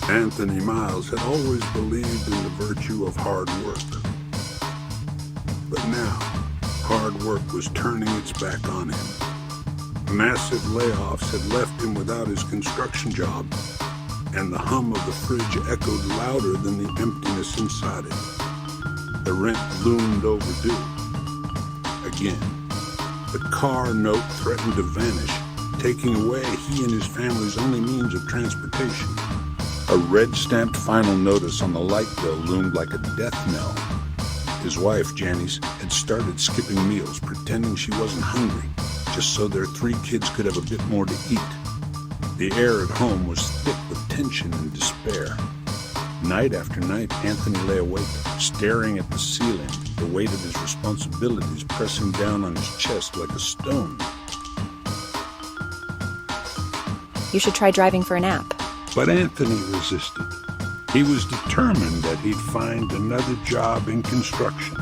Anthony Miles had always believed in the virtue of hard work. But now, hard work was turning its back on him. Massive layoffs had left him without his construction job, and the hum of the fridge echoed louder than the emptiness inside it. The rent loomed overdue. Again, the car note threatened to vanish, taking away he and his family's only means of transportation. A red-stamped final notice on the light bill loomed like a death knell. His wife, Janice, had started skipping meals, pretending she wasn't hungry, just so their 3 kids could have a bit more to eat. The air at home was thick with tension and despair. Night after night, Anthony lay awake, staring at the ceiling, the weight of his responsibilities pressing down on his chest like a stone. You should try driving for a nap. But Anthony resisted. He was determined that he'd find another job in construction.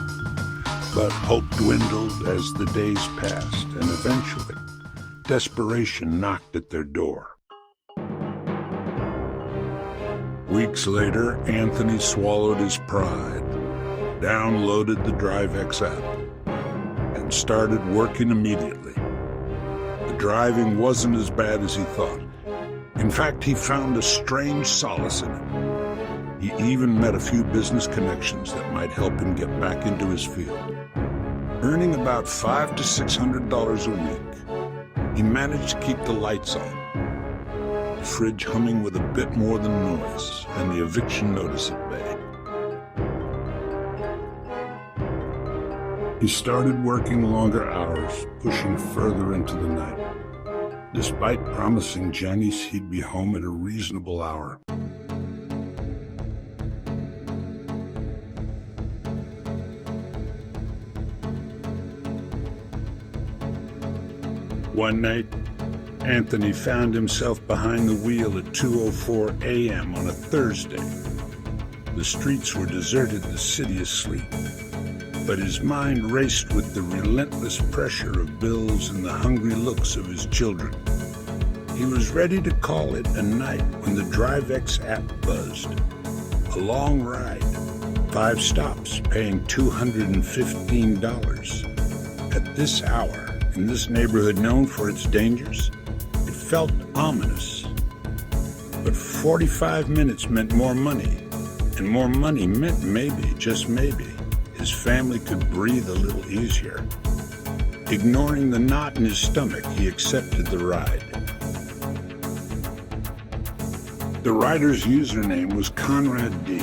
But hope dwindled as the days passed, and eventually, desperation knocked at their door. Weeks later, Anthony swallowed his pride, downloaded the DriveX app, and started working immediately. The driving wasn't as bad as he thought. In fact, he found a strange solace in it. He even met a few business connections that might help him get back into his field. Earning about $500 to $600 a week, he managed to keep the lights on, the fridge humming with a bit more than noise, and the eviction notice at bay. He started working longer hours, pushing further into the night. Despite promising Janice he'd be home at a reasonable hour. One night, Anthony found himself behind the wheel at 2:04 a.m. on a Thursday. The streets were deserted, the city asleep. But his mind raced with the relentless pressure of bills and the hungry looks of his children. He was ready to call it a night when the DriveX app buzzed. A long ride, 5 stops, paying $215. At this hour, in this neighborhood known for its dangers, it felt ominous. But 45 minutes meant more money, and more money meant maybe, just maybe, his family could breathe a little easier. Ignoring the knot in his stomach, he accepted the ride. The rider's username was Conrad D,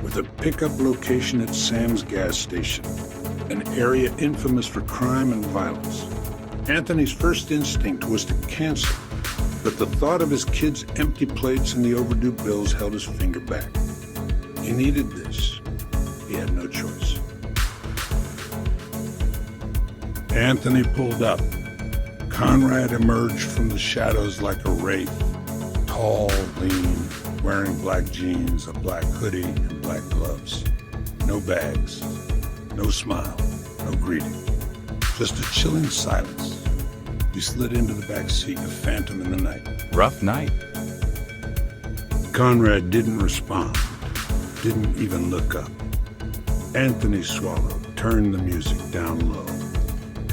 with a pickup location at Sam's gas station, an area infamous for crime and violence. Anthony's first instinct was to cancel, but the thought of his kids' empty plates and the overdue bills held his finger back. He needed this. He had no choice. Anthony pulled up. Conrad emerged from the shadows like a wraith, tall, lean, wearing black jeans, a black hoodie, and black gloves. No bags, no smile, no greeting. Just a chilling silence. He slid into the back seat, a phantom in the night. Rough night. Conrad didn't respond, didn't even look up. Anthony swallowed, turned the music down low,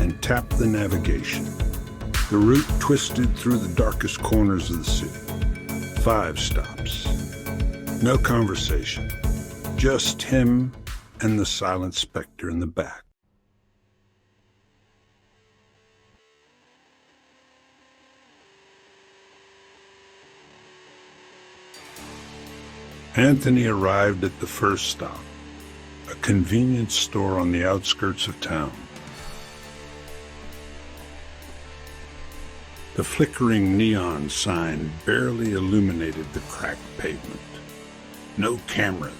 and tapped the navigation. The route twisted through the darkest corners of the city. 5 stops. No conversation. Just him and the silent specter in the back. Anthony arrived at the first stop, a convenience store on the outskirts of town. The flickering neon sign barely illuminated the cracked pavement. No cameras,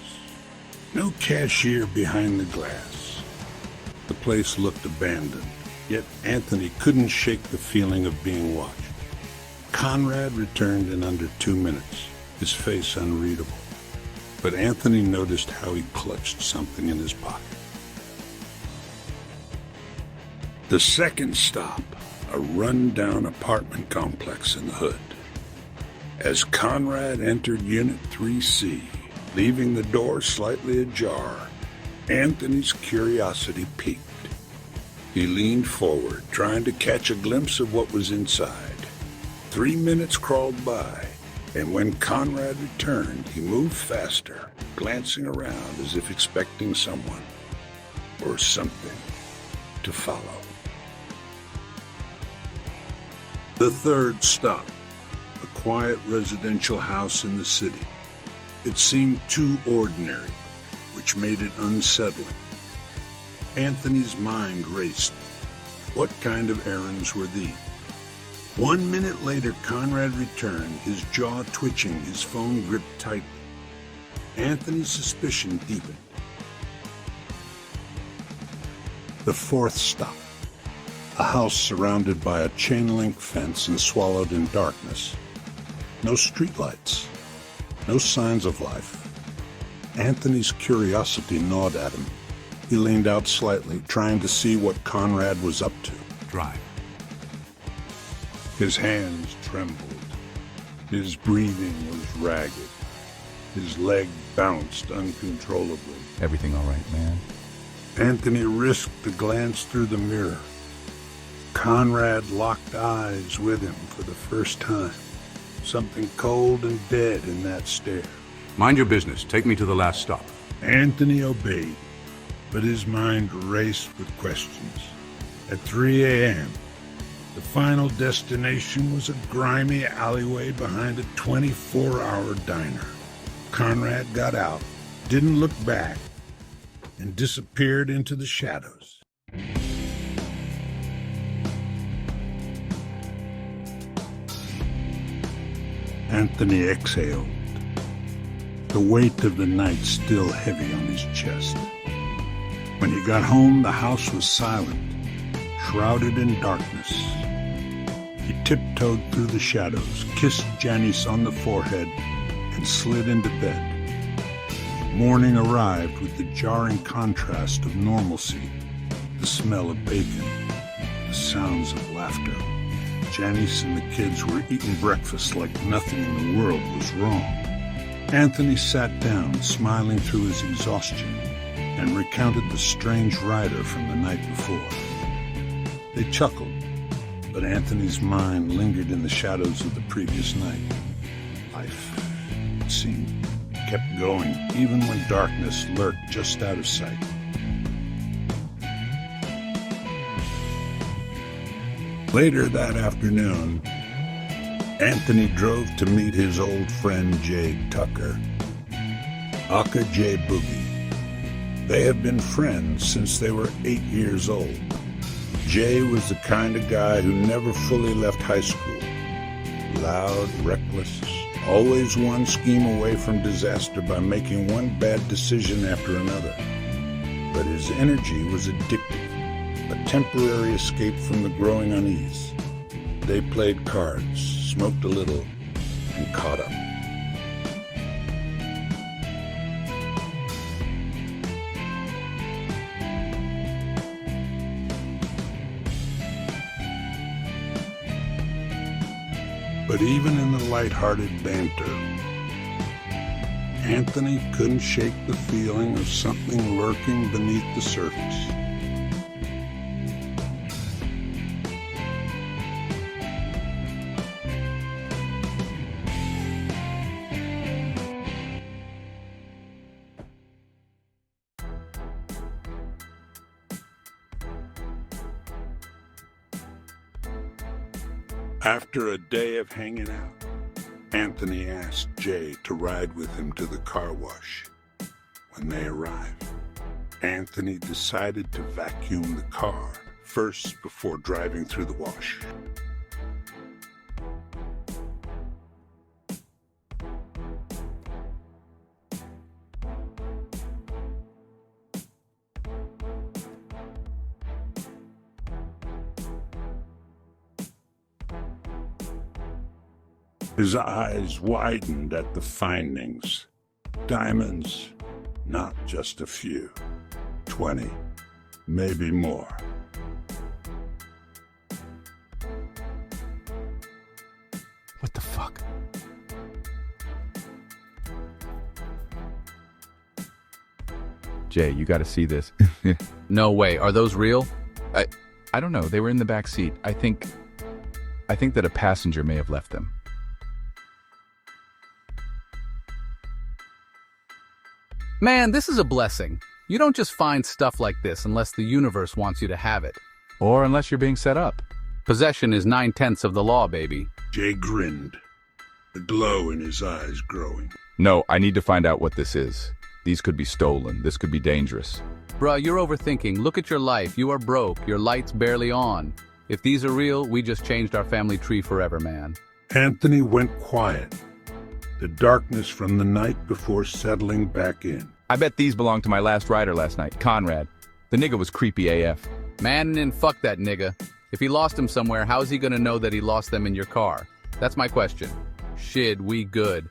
no cashier behind the glass. The place looked abandoned, yet Anthony couldn't shake the feeling of being watched. Conrad returned in under 2 minutes, his face unreadable. But Anthony noticed how he clutched something in his pocket. The second stop, a run-down apartment complex in the hood. As Conrad entered Unit 3C, leaving the door slightly ajar, Anthony's curiosity piqued. He leaned forward, trying to catch a glimpse of what was inside. 3 minutes crawled by, and when Conrad returned, he moved faster, glancing around as if expecting someone or something to follow. The third stop, a quiet residential house in the city. It seemed too ordinary, which made it unsettling. Anthony's mind raced. What kind of errands were these? 1 minute later, Conrad returned, his jaw twitching, his phone gripped tightly. Anthony's suspicion deepened. The fourth stop, a house surrounded by a chain-link fence and swallowed in darkness. No streetlights, no signs of life. Anthony's curiosity gnawed at him. He leaned out slightly, trying to see what Conrad was up to. Drive. His hands trembled. His breathing was ragged. His leg bounced uncontrollably. Everything all right, man? Anthony risked a glance through the mirror. Conrad locked eyes with him for the first time. Something cold and dead in that stare. Mind your business. Take me to the last stop. Anthony obeyed, but his mind raced with questions. At 3 a.m., the final destination was a grimy alleyway behind a 24-hour diner. Conrad got out, didn't look back, and disappeared into the shadows. Anthony exhaled, the weight of the night still heavy on his chest. When he got home, the house was silent, shrouded in darkness. He tiptoed through the shadows, kissed Janice on the forehead, and slid into bed. Morning arrived with the jarring contrast of normalcy, the smell of bacon, the sounds of laughter. Janice and the kids were eating breakfast like nothing in the world was wrong. Anthony sat down, smiling through his exhaustion, and recounted the strange rider from the night before. They chuckled, but Anthony's mind lingered in the shadows of the previous night. Life, it seemed, kept going, even when darkness lurked just out of sight. Later that afternoon, Anthony drove to meet his old friend Jade Tucker, aka J Boogie. They have been friends since they were 8 years old. Jay was the kind of guy who never fully left high school. Loud, reckless, always one scheme away from disaster by making one bad decision after another. But his energy was addictive, a temporary escape from the growing unease. They played cards, smoked a little, and caught up. But even in the lighthearted banter, Anthony couldn't shake the feeling of something lurking beneath the surface. After a day of hanging out, Anthony asked Jay to ride with him to the car wash. When they arrived, Anthony decided to vacuum the car first before driving through the wash. His eyes widened at the findings. Diamonds, not just a few. 20, maybe more. What the fuck? Jay, you gotta see this. No way. Are those real? I don't know. They were in the back seat. I think that a passenger may have left them. Man, this is a blessing. You don't just find stuff like this unless the universe wants you to have it. Or unless you're being set up. Possession is 9/10 of the law, baby. Jay grinned, the glow in his eyes growing. No, I need to find out what this is. These could be stolen. This could be dangerous. Bruh, you're overthinking. Look at your life. You are broke. Your light's barely on. If these are real, we just changed our family tree forever, man. Anthony went quiet, the darkness from the night before settling back in. I bet these belonged to my last rider last night, Conrad. The nigga was creepy AF. Man, and fuck that nigga. If he lost them somewhere, how's he gonna know that he lost them in your car? That's my question. Shit, we good.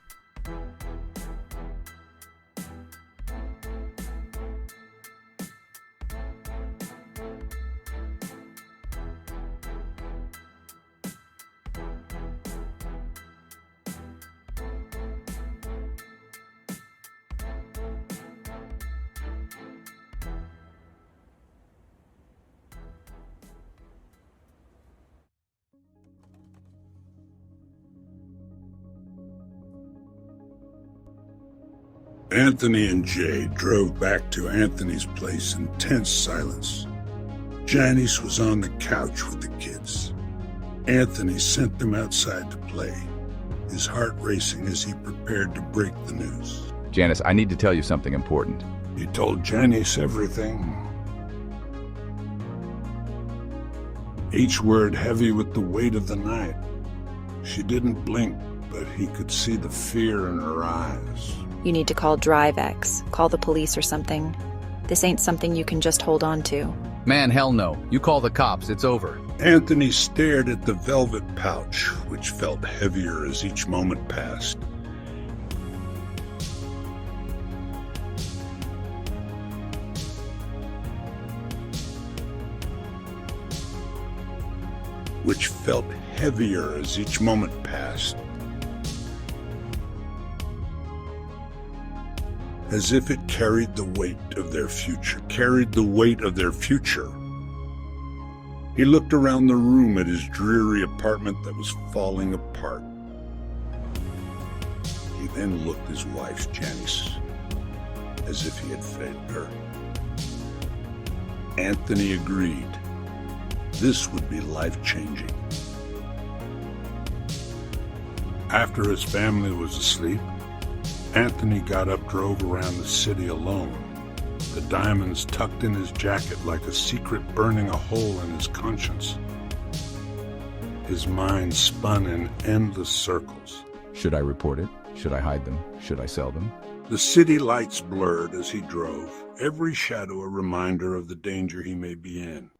Anthony and Jay drove back to Anthony's place in tense silence. Janice was on the couch with the kids. Anthony sent them outside to play, his heart racing as he prepared to break the news. Janice, I need to tell you something important. He told Janice everything. Each word heavy with the weight of the night. She didn't blink, but he could see the fear in her eyes. You need to call DriveX, call the police or something. This ain't something you can just hold on to. Man, hell no. You call the cops, it's over. Anthony stared at the velvet pouch, which felt heavier as each moment passed. Which felt heavier as each moment passed. As if it carried the weight of their future, He looked around the room at his dreary apartment that was falling apart. He then looked at his wife, Janice, as if he had failed her. Anthony agreed. This would be life-changing. After his family was asleep, Anthony got up, drove around the city alone, the diamonds tucked in his jacket like a secret burning a hole in his conscience. His mind spun in endless circles. Should I report it? Should I hide them? Should I sell them? The city lights blurred as he drove, every shadow a reminder of the danger he may be in.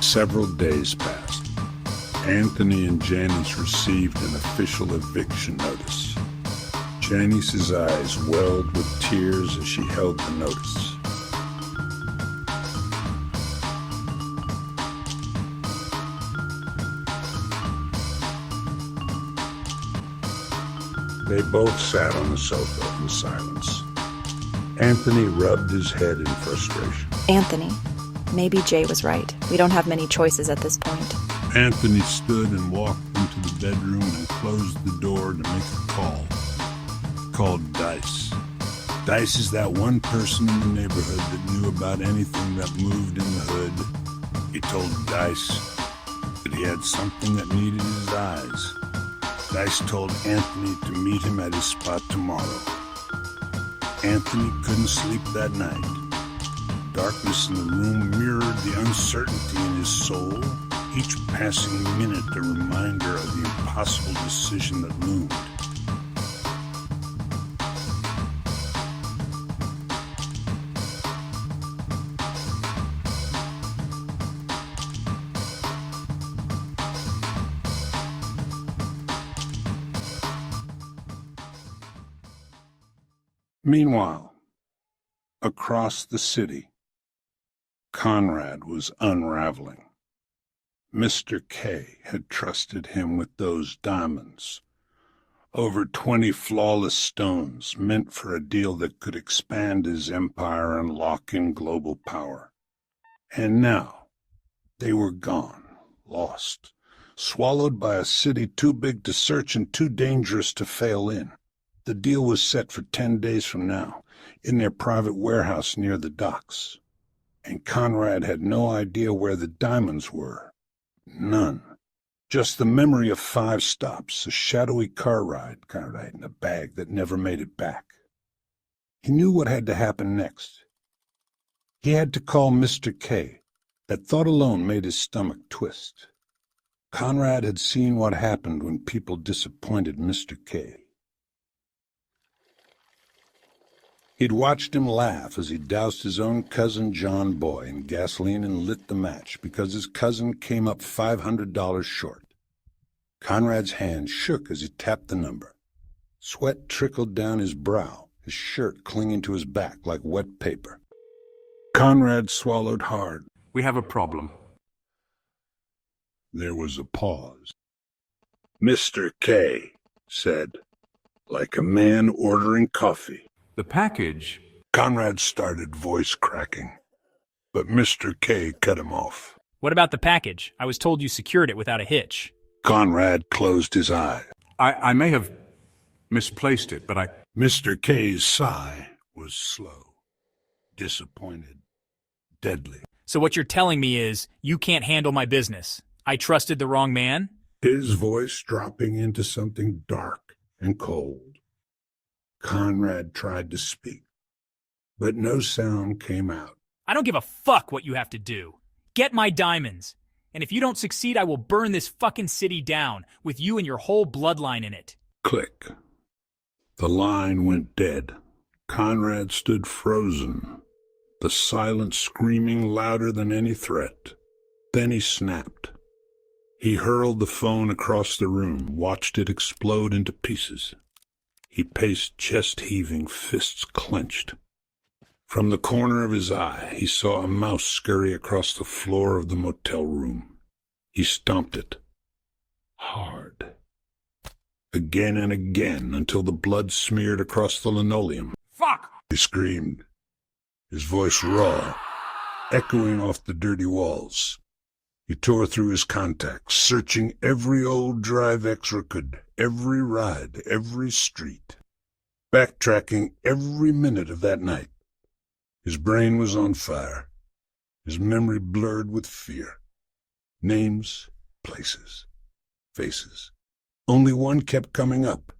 Several days passed. Anthony and Janice received an official eviction notice. Janice's eyes welled with tears as she held the notice. They both sat on the sofa in silence. Anthony rubbed his head in frustration. Anthony, maybe Jay was right. We don't have many choices at this point. Anthony stood and walked into the bedroom and closed the door to make a call. He called Dice. Dice is that one person in the neighborhood that knew about anything that moved in the hood. He told Dice that he had something that needed his eyes. Dice told Anthony to meet him at his spot tomorrow. Anthony couldn't sleep that night. Darkness in the room mirrored the uncertainty in his soul, each passing minute a reminder of the impossible decision that loomed. Meanwhile, across the city, Conrad was unraveling. Mr. K had trusted him with those diamonds. Over 20 flawless stones meant for a deal that could expand his empire and lock in global power. And now, they were gone, lost, swallowed by a city too big to search and too dangerous to fail in. The deal was set for 10 days from now, in their private warehouse near the docks. And Conrad had no idea where the diamonds were. None. Just the memory of 5 stops, a shadowy car ride, in a bag that never made it back. He knew what had to happen next. He had to call Mr. K. That thought alone made his stomach twist. Conrad had seen what happened when people disappointed Mr. K. He'd watched him laugh as he doused his own cousin John Boy in gasoline and lit the match because his cousin came up $500 short. Conrad's hand shook as he tapped the number. Sweat trickled down his brow, his shirt clinging to his back like wet paper. Conrad swallowed hard. We have a problem. There was a pause. Mr. K said, like a man ordering coffee. The package... Conrad started, voice cracking. But Mr. K cut him off. What about the package? I was told you secured it without a hitch. Conrad closed his eyes. I may have misplaced it, but Mr. K's sigh was slow, disappointed, deadly. So what you're telling me is, you can't handle my business. I trusted the wrong man? His voice dropping into something dark and cold. Conrad tried to speak, but no sound came out. I don't give a fuck what you have to do. Get my diamonds. And if you don't succeed, I will burn this fucking city down, with you and your whole bloodline in it. Click. The line went dead. Conrad stood frozen, the silence screaming louder than any threat. Then he snapped. He hurled the phone across the room, watched it explode into pieces. He paced, chest-heaving, fists clenched. From the corner of his eye, he saw a mouse scurry across the floor of the motel room. He stomped it. Hard. Again and again, until the blood smeared across the linoleum. Fuck! He screamed, his voice raw, echoing off the dirty walls. He tore through his contacts, searching every old DriveX record, every ride, every street, backtracking every minute of that night. His brain was on fire, his memory blurred with fear. Names, places, faces. Only one kept coming up.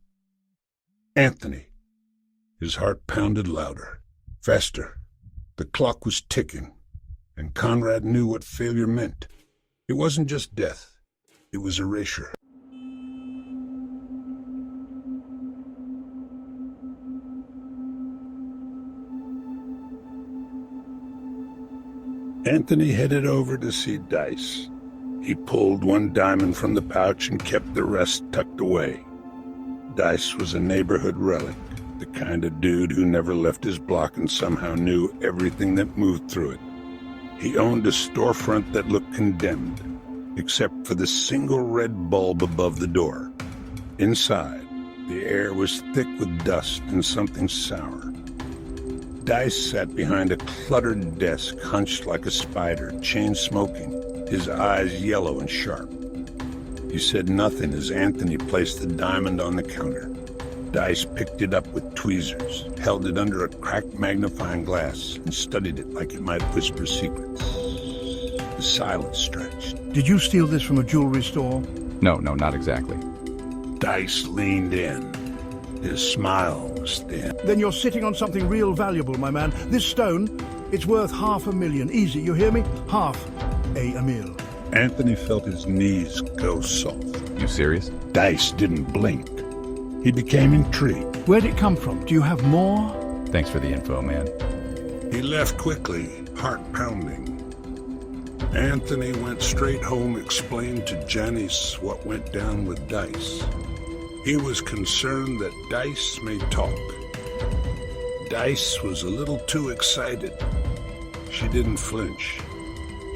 Anthony. His heart pounded louder, faster. The clock was ticking, and Conrad knew what failure meant. It wasn't just death. It was erasure. Anthony headed over to see Dice. He pulled one diamond from the pouch and kept the rest tucked away. Dice was a neighborhood relic, the kind of dude who never left his block and somehow knew everything that moved through it. He owned a storefront that looked condemned, except for the single red bulb above the door. Inside, the air was thick with dust and something sour. Dice sat behind a cluttered desk, hunched like a spider, chain-smoking, his eyes yellow and sharp. He said nothing as Anthony placed the diamond on the counter. Dice picked it up with tweezers, held it under a cracked magnifying glass, and studied it like it might whisper secrets. The silence stretched. Did you steal this from a jewelry store? No, not exactly. Dice leaned in. His smile was thin. Then you're sitting on something real valuable, my man. This stone, it's worth $500,000. Easy, you hear me? $500,000. Anthony felt his knees go soft. You serious? Dice didn't blink. He became intrigued. Where'd it come from? Do you have more? Thanks for the info, man. He left quickly, heart pounding. Anthony went straight home, explained to Janice what went down with Dice. He was concerned that Dice may talk. Dice was a little too excited. She didn't flinch,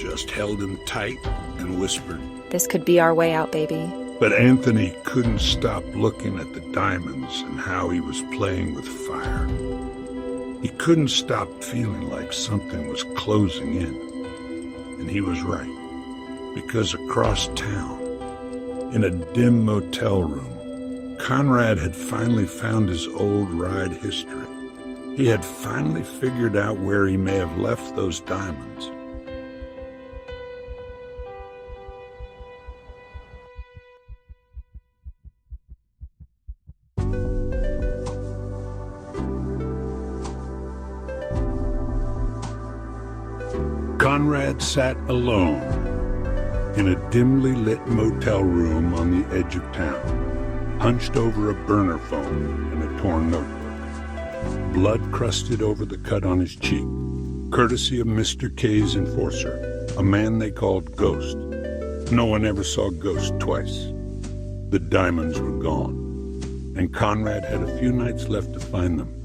just held him tight and whispered. This could be our way out, baby. But Anthony couldn't stop looking at the diamonds and how he was playing with fire. He couldn't stop feeling like something was closing in. And he was right, because across town, in a dim motel room, Conrad had finally found his old ride history. He had finally figured out where he may have left those diamonds. Conrad sat alone in a dimly lit motel room on the edge of town, hunched over a burner phone and a torn notebook. Blood crusted over the cut on his cheek, courtesy of Mr. K's enforcer, a man they called Ghost. No one ever saw Ghost twice. The diamonds were gone, and Conrad had a few nights left to find them.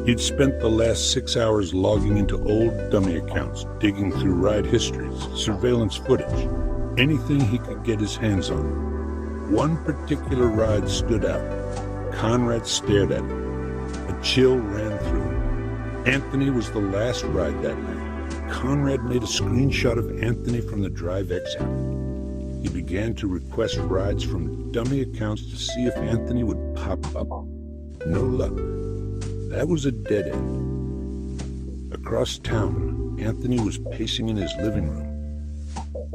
He'd spent the last 6 hours logging into old dummy accounts, digging through ride histories, surveillance footage, anything he could get his hands on. One particular ride stood out. Conrad stared at it. A chill ran through him. Anthony was the last ride that night. Conrad made a screenshot of Anthony from the DriveX app. He began to request rides from dummy accounts to see if Anthony would pop up. No luck. That was a dead end. Across town, Anthony was pacing in his living room.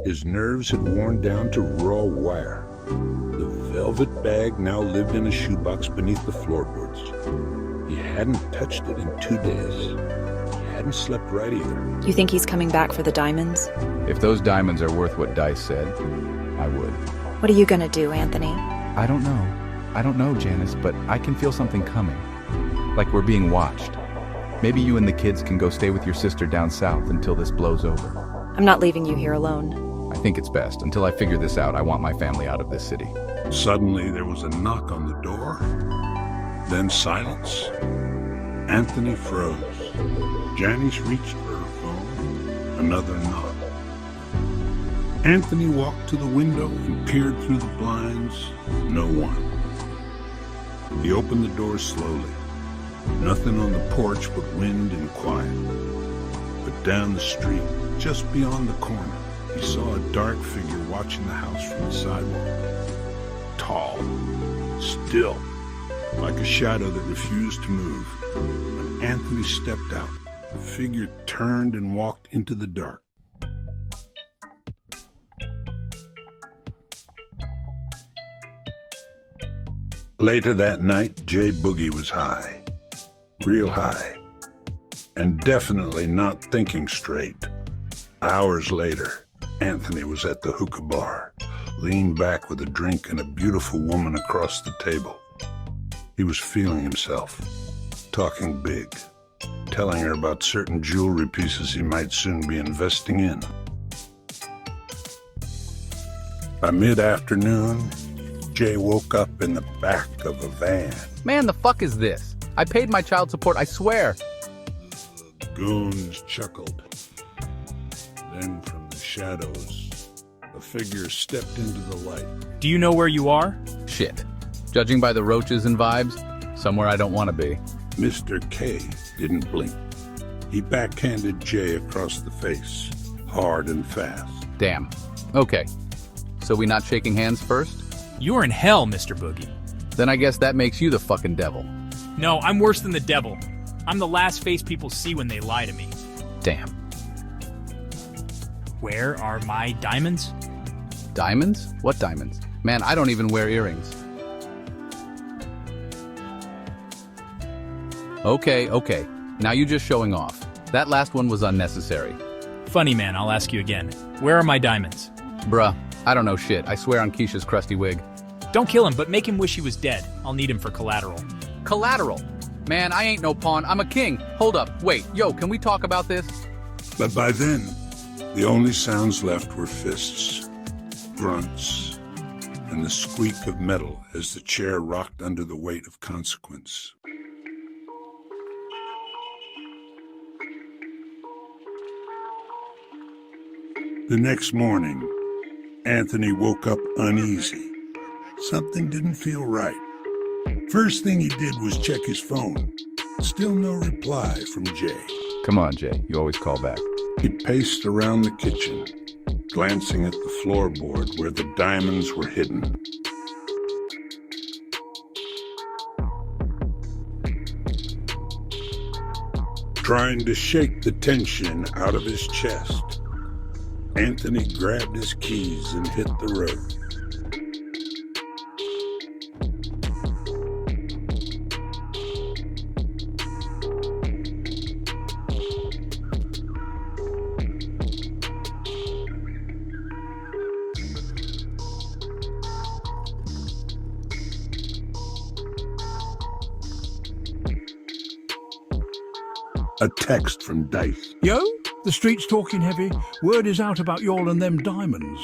His nerves had worn down to raw wire. The velvet bag now lived in a shoebox beneath the floorboards. He hadn't touched it in 2 days. He hadn't slept right either. You think he's coming back for the diamonds? If those diamonds are worth what Dice said, I would. What are you gonna do, Anthony? I don't know, Janice, but I can feel something coming. Like we're being watched. Maybe you and the kids can go stay with your sister down south until this blows over. I'm not leaving you here alone. I think it's best. Until I figure this out, I want my family out of this city. Suddenly, there was a knock on the door, then silence. Anthony froze. Janice reached for her phone. Another knock. Anthony walked to the window and peered through the blinds. No one. He opened the door slowly. Nothing on the porch but wind and quiet. But down the street, just beyond the corner, he saw a dark figure watching the house from the sidewalk. Tall, still, like a shadow that refused to move. When Anthony stepped out, the figure turned and walked into the dark. Later that night, Jay Boogie was high. Real high. And definitely not thinking straight. Hours later, Anthony was at the hookah bar, leaned back with a drink and a beautiful woman across the table. He was feeling himself, talking big, telling her about certain jewelry pieces he might soon be investing in. By mid-afternoon, Jay woke up in the back of a van. Man, the fuck is this? I paid my child support, I swear. Goons chuckled. Then from the shadows, a figure stepped into the light. Do you know where you are? Shit. Judging by the roaches and vibes, somewhere I don't want to be. Mr. K didn't blink. He backhanded Jay across the face, hard and fast. Damn. Okay. So we not shaking hands first? You're in hell, Mr. Boogie. Then I guess that makes you the fucking devil. No, I'm worse than the devil. I'm the last face people see when they lie to me. Damn. Where are my diamonds? Diamonds? What diamonds? Man, I don't even wear earrings. Okay. Now you just showing off. That last one was unnecessary. Funny man, I'll ask you again. Where are my diamonds? Bruh, I don't know shit. I swear on Keisha's crusty wig. Don't kill him, but make him wish he was dead. I'll need him for collateral. Collateral? Man, I ain't no pawn. I'm a king. Hold up. Wait. Yo, can we talk about this? But by then, the only sounds left were fists, grunts, and the squeak of metal as the chair rocked under the weight of consequence. The next morning, Anthony woke up uneasy. Something didn't feel right. First thing he did was check his phone. Still no reply from Jay. Come on, Jay. You always call back. He paced around the kitchen, glancing at the floorboard where the diamonds were hidden. Trying to shake the tension out of his chest, Anthony grabbed his keys and hit the road. A text from Dice. Yo, the street's talking heavy. Word is out about y'all and them diamonds.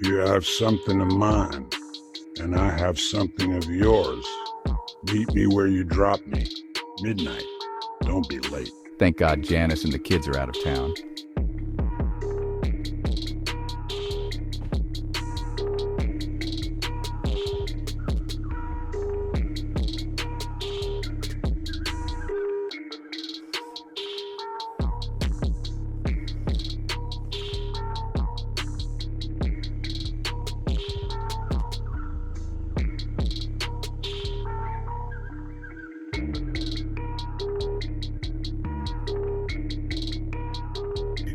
You have something of mine, and I have something of yours. Meet me where you drop me. Midnight. Don't be late. Thank God Janice and the kids are out of town.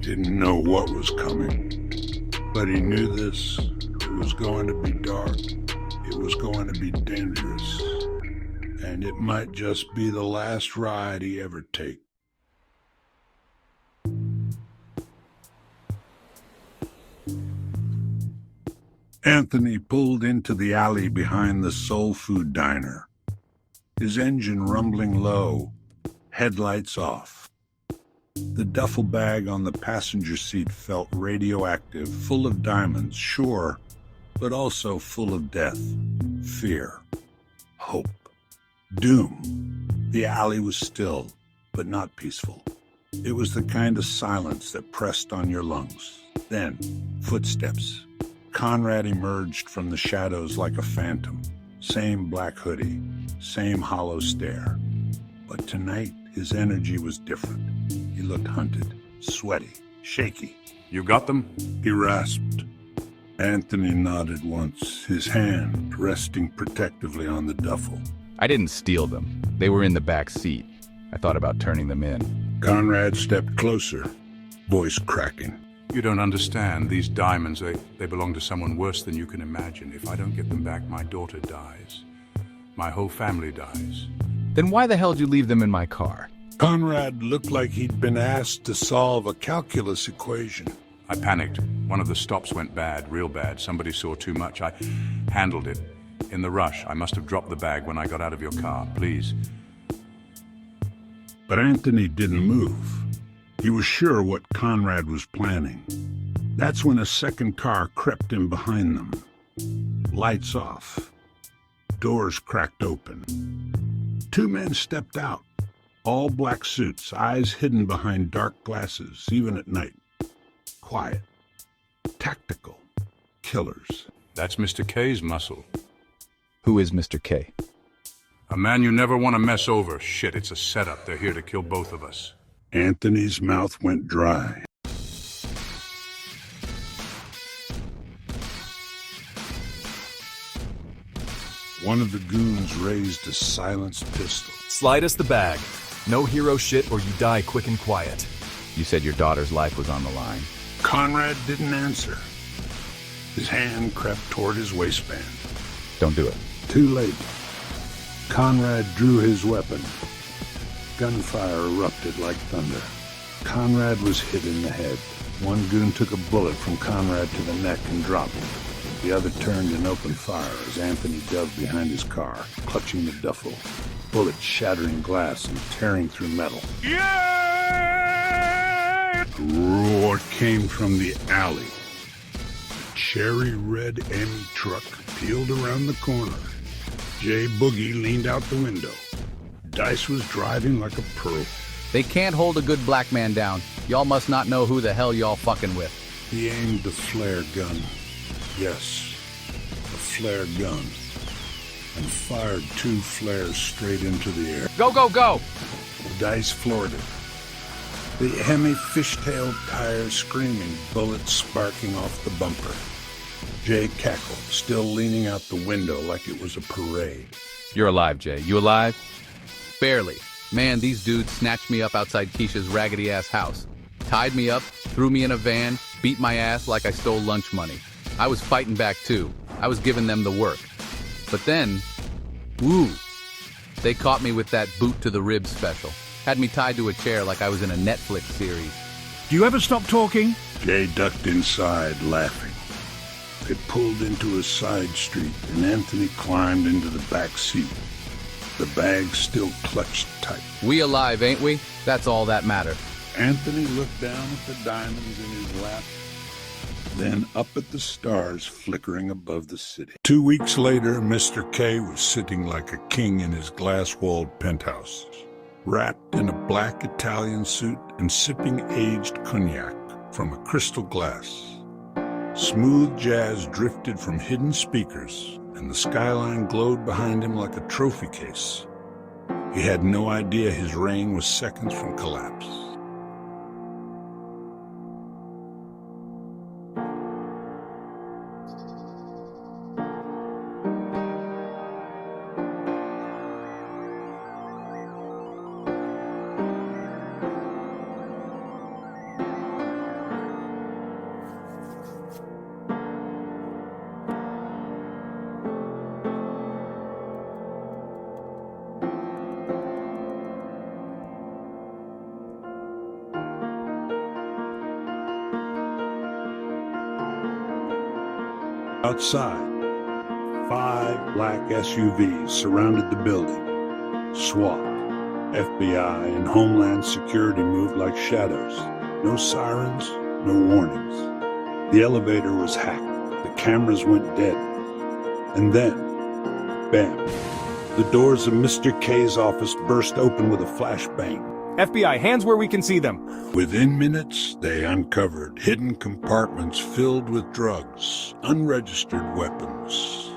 Didn't know what was coming, but he knew this. It was going to be dark. It was going to be dangerous. And it might just be the last ride he ever take. Anthony pulled into the alley behind the Soul Food Diner. His engine rumbling low, headlights off. The duffel bag on the passenger seat felt radioactive, full of diamonds, sure, but also full of death, fear, hope, doom. The alley was still, but not peaceful. It was the kind of silence that pressed on your lungs. Then, footsteps. Conrad emerged from the shadows like a phantom. Same black hoodie, same hollow stare. But tonight, his energy was different. He looked hunted, sweaty, shaky. You got them? He rasped. Anthony nodded once, his hand resting protectively on the duffel. I didn't steal them. They were in the back seat. I thought about turning them in. Conrad stepped closer, voice cracking. You don't understand. These diamonds, they belong to someone worse than you can imagine. If I don't get them back, my daughter dies. My whole family dies. Then why the hell did you leave them in my car? Conrad looked like he'd been asked to solve a calculus equation. I panicked. One of the stops went bad, real bad. Somebody saw too much. I handled it. In the rush, I must have dropped the bag when I got out of your car. Please. But Anthony didn't move. He was sure what Conrad was planning. That's when a second car crept in behind them. Lights off. Doors cracked open. Two men stepped out. All black suits, eyes hidden behind dark glasses, even at night. Quiet. Tactical. Killers. That's Mr. K's muscle. Who is Mr. K? A man you never want to mess over. Shit, it's a setup. They're here to kill both of us. Anthony's mouth went dry. One of the goons raised a silenced pistol. Slide us the bag. No hero shit or you die quick and quiet. You said your daughter's life was on the line. Conrad didn't answer. His hand crept toward his waistband. Don't do it. Too late. Conrad drew his weapon. Gunfire erupted like thunder. Conrad was hit in the head. One goon took a bullet from Conrad to the neck and dropped him. The other turned and opened fire as Anthony dove behind his car, clutching the duffel. Bullets shattering glass and tearing through metal. Yeah! What came from the alley. A cherry red Emmy truck peeled around the corner. Jay Boogie leaned out the window. Dice was driving like a pro. They can't hold a good black man down. Y'all must not know who the hell y'all fucking with. He aimed the flare gun. Yes, a flare gun. And fired 2 flares straight into the air. Go, go, go! Dice floored it. The Hemi fishtail tires screaming, bullets sparking off the bumper. Jay cackled, still leaning out the window like it was a parade. You're alive, Jay. You alive? Barely. Man, these dudes snatched me up outside Keisha's raggedy-ass house. Tied me up, threw me in a van, beat my ass like I stole lunch money. I was fighting back too. I was giving them the work. But then, woo, they caught me with that boot to the ribs special. Had me tied to a chair like I was in a Netflix series. Do you ever stop talking? Jay ducked inside, laughing. They pulled into a side street, and Anthony climbed into the back seat. The bag still clutched tight. We alive, ain't we? That's all that matters. Anthony looked down at the diamonds in his lap, then up at the stars flickering above the city. 2 weeks later, Mr. K was sitting like a king in his glass-walled penthouse, wrapped in a black Italian suit and sipping aged cognac from a crystal glass. Smooth jazz drifted from hidden speakers, and the skyline glowed behind him like a trophy case. He had no idea his reign was seconds from collapse. Outside, 5 black SUVs surrounded the building. SWAT, FBI, and Homeland Security moved like shadows. No sirens, no warnings. The elevator was hacked. The cameras went dead. And then, bam, the doors of Mr. K's office burst open with a flashbang. FBI, hands where we can see them. Within minutes, they uncovered hidden compartments filled with drugs, unregistered weapons,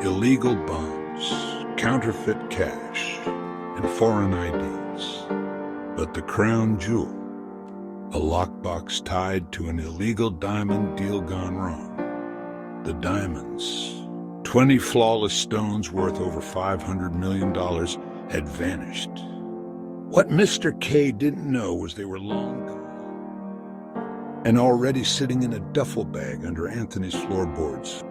illegal bonds, counterfeit cash, and foreign IDs. But the crown jewel, a lockbox tied to an illegal diamond deal gone wrong. The diamonds, 20 flawless stones worth over $500 million, had vanished. What Mr. K didn't know was they were long gone and already sitting in a duffel bag under Anthony's floorboards.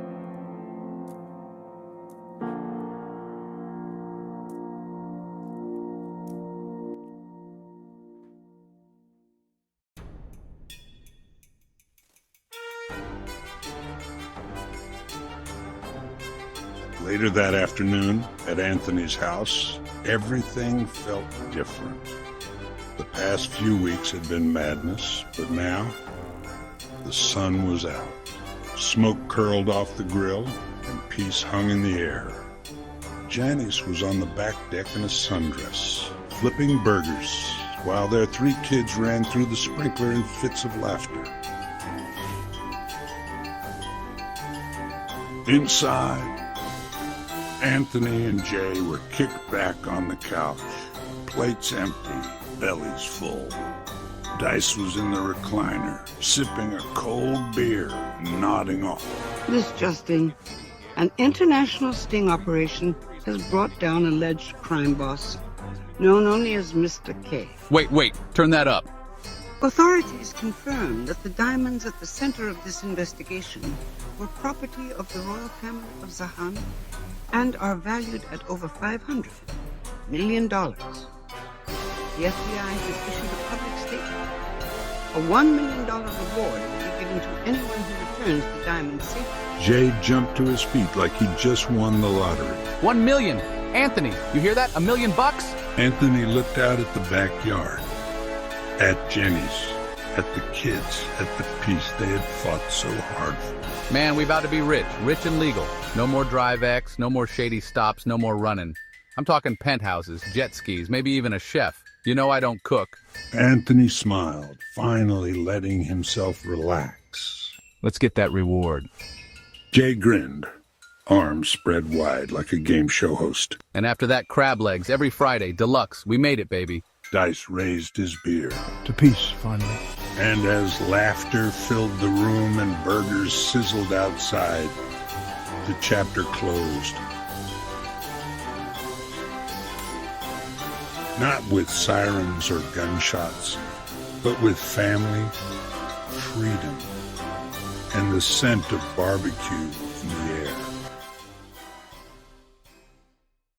Later that afternoon, at Anthony's house, everything felt different. The past few weeks had been madness, but now, the sun was out. Smoke curled off the grill, and peace hung in the air. Janice was on the back deck in a sundress, flipping burgers, while their 3 kids ran through the sprinkler in fits of laughter. Inside, Anthony and Jay were kicked back on the couch, plates empty, bellies full. Dice was in the recliner, sipping a cold beer and nodding off. Miss Justin, an international sting operation has brought down alleged crime boss, known only as Mr. K. Wait, turn that up. Authorities confirm that the diamonds at the center of this investigation were property of the royal family of Zahan and are valued at over $500 million. The FBI has issued a public statement. A $1 million reward will be given to anyone who returns the diamonds safely. Jay jumped to his feet like he'd just won the lottery. 1 million! Anthony, you hear that? $1 million bucks? Anthony looked out at the backyard, at Jenny's, at the kids, at the peace they had fought so hard for. Man, we about to be rich and legal. No more Drive X, no more shady stops, no more running. I'm talking penthouses, jet skis, maybe even a chef. You know I don't cook. Anthony smiled, finally letting himself relax. Let's get that reward. Jay grinned, arms spread wide like a game show host. And after that, crab legs every Friday, deluxe. We made it, baby. Dice raised his beer. To peace, finally. And as laughter filled the room and burgers sizzled outside, the chapter closed. Not with sirens or gunshots, but with family, freedom, and the scent of barbecue in the air.